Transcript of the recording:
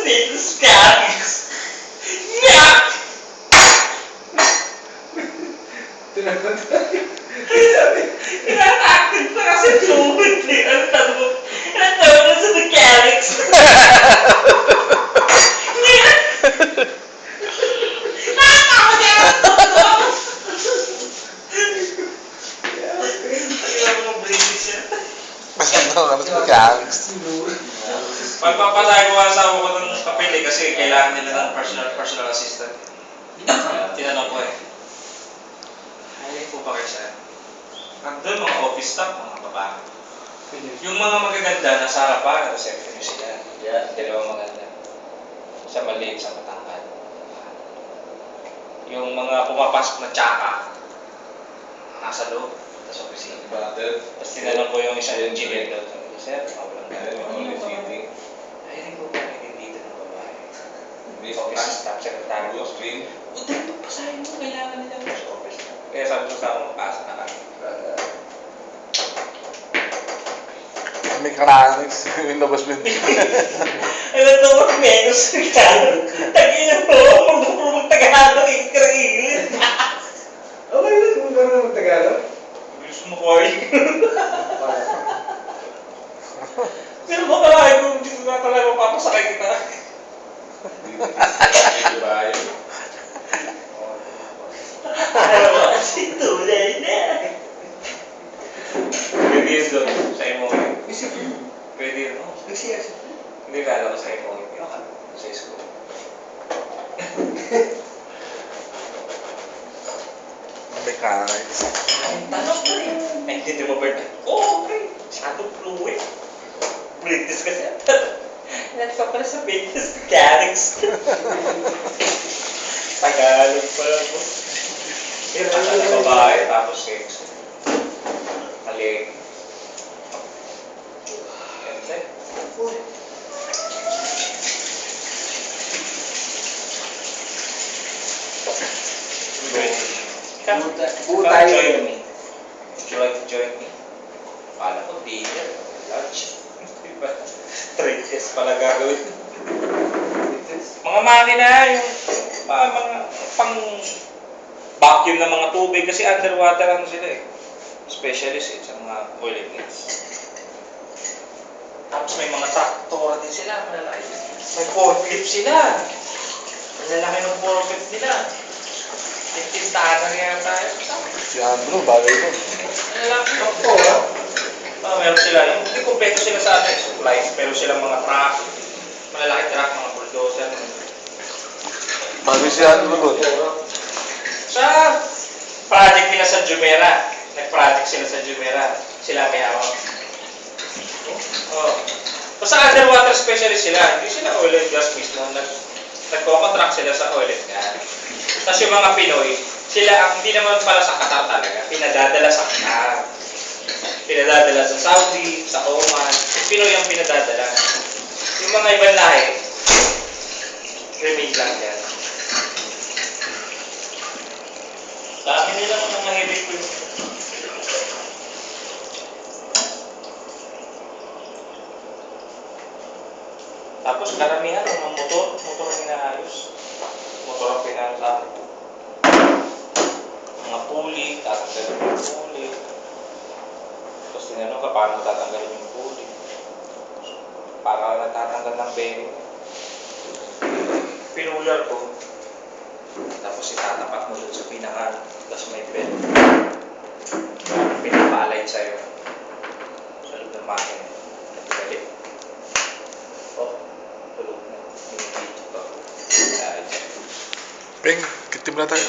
Venus Calyx. Yak! Tinatakot pa kasi lumit eh. Ano tawag mo sa mechanics? Nakakawag yan! Kailangan mo British yan. Ano sa mechanics? Pagpapatay ko ang asawa ko ng papel eh, kasi kailangan nila ng personal assistant. Tinanong ko eh. Hiring po ba kayo sir? Nandun mga office staff, mga babae. Yung mga magaganda nasa harapan, reception nyo sila. Yeah, dalawang maganda. Sa maliit, sa matangkad. Yung mga pumapasok na tsaka, nasa loob, sa opisina. Tapos tinanong ko yung isang engineer doon. Sir, mawalang gano'n. Hiring po ba kayo dito ng babae? Office staff, secretary. Utay, pagpasahin mo, kailangan nila mo sa office. Kaya sabi ko sa ako, pasa na kami. Mechanics, yung labas mo. Ano ito, Venus Calyx? Tag-ina mo, magpupuro Tagalog, ikrailit. Okay lang kung gano'n mag-Tagalog. Gusto mo ko ay. Pero mo talaga, kung dito na talaga mapapasakay kita. Kasi tulay na. Pwede yun doon, sa emoji. Pwede yun, no? Hindi ka alam sa emoji. Sa school. Mechanics. Tanong ko rin. Ay, hindi mo ba? Oo, okay. Masyadong fluid. British kasi. Nagpa pala sa Venus Calyx. Tagalog pala mo. Pero ang babae, tapos sex. Mali. Ganda. Join me. Join me. Kala ko dinner. Lunch. Diba? 3 pala gagawin. Mga makina, yung mga pang vacuum ng mga tubig kasi underwater ano sila eh. Specialist eh, sa mga oil and gas. Tapos may mga traktora din sila, malalaki. May forklift sila. Malalaki ng forklift nila. Tintintahan na yan tayo. Si Andrew, bagay mo. Malalaki ng traktora. Meron sila, hindi kompleto sila sa atin, supplies, pero silang mga truck, malalaki truck, mga bulldozer. Bagay si Andrew doon. Sa project nila sa Jumeirah, nag-project sila sa Jumeirah, sila may hawak. Basta underwater specialist sila, hindi sila oil and gas mismo, nagko-contract sila sa oil and gas. Tapos yung mga Pinoy, sila hindi naman pala sa Qatar talaga, pinadadala sa Qatar. Pinadadala sa Saudi, sa Oman, Pinoy ang pinadadala. Yung mga ibang lahi, remain lang yan. Sa amin nila mga heavy crew. Tapos karamihan ng mga motor ang inaayos. Motor ang pinayos sa akin. Mga pulley, tatanggalin yung pulley. Tapos tinanong ka, paano tatanggalin yung pulley? Para natatanggal ng bearing. Pinular ko. Tapos itatapat mo dun sa pinaka, tapos may belt. Pinapalay sa'yo. Sa loob ng makina. Nagagalit. Tulog na. Hindi pa. Peng, kitim na tayo.